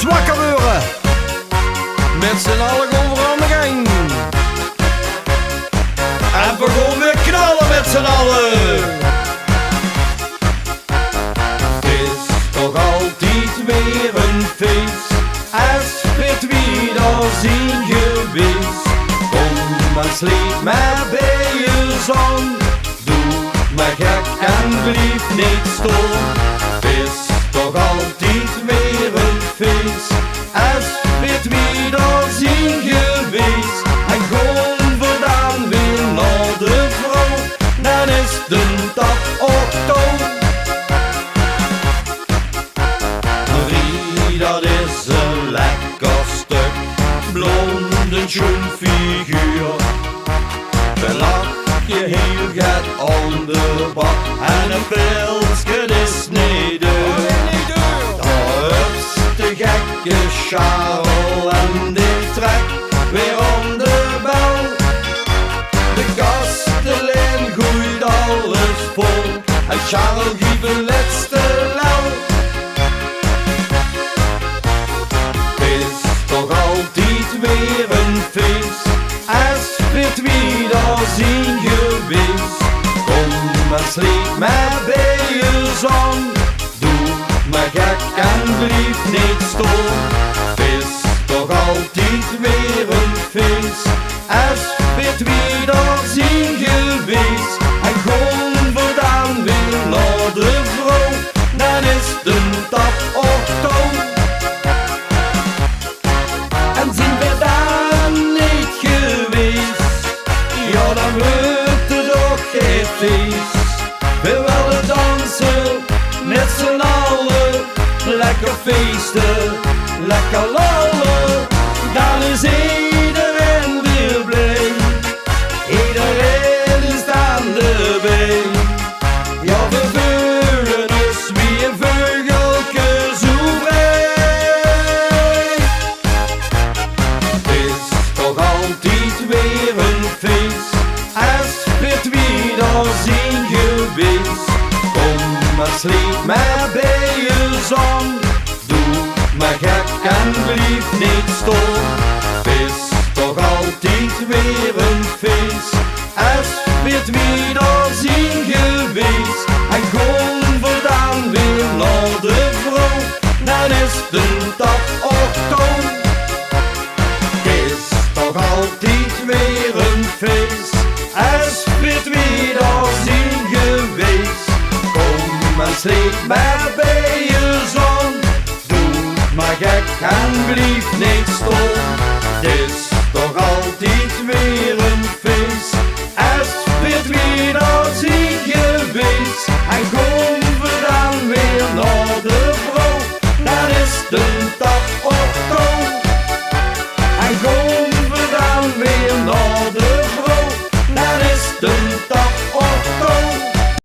eens wakker worden. Met z'n allen gewoon weer aan de gang. En we gewoon weer knallen met z'n allen. Het is toch altijd weer een feest. Als het weer zien geweest. Kom maar sleep maar bij je zon. Doe maar gek en blijf niet stom. Het is toch altijd weer een feest. Als het weer zien geweest. En gewoon we dan weer naar de vrouw. Dan is de dag oktober. Marie, dat is een lekker stuk. Blonde schoenfiguur. Dan lach je heel gaat aan de bak. En een pilsje is niet duur. Daar is de gekke Charles en die trek weer om de bel. De kastelein gooit alles vol. En Charles geeft een laatste lel. Het is toch altijd weer een feest. Als het weer zien geweest. Kom maar sleep maar bij je zon. Doe maar gek en blijf niet stom. Het is toch altijd weer een feest. Als het weer zien geweest. En gewoon we dan weer naar de vrouw. Dan is de dag oktober. En zien we dan niet geweest. Ja, dan wordt het ook geen feest. We willen dansen met z'n allen. Lekker feesten, lekker lallen. Dan is iedereen weer blij. Iedereen is aan de been. Ja, we voelen ons wie een vogeltje zo vrij. Het is toch altijd weer een feest. Als het weer zien geweest. Kom maar sleep maar bij je zon. Doe maar gek en blijf niet stom. Het is toch altijd weer een feest. Als het weer zien geweest. En gewoon we dan weer naar de vrouw. Dan is de dag oktober. Het is toch altijd weer een feest. Als het weer zien geweest. Kom maar sleep maar bij je zon. Doe maar gek en blijf niet stom. Het is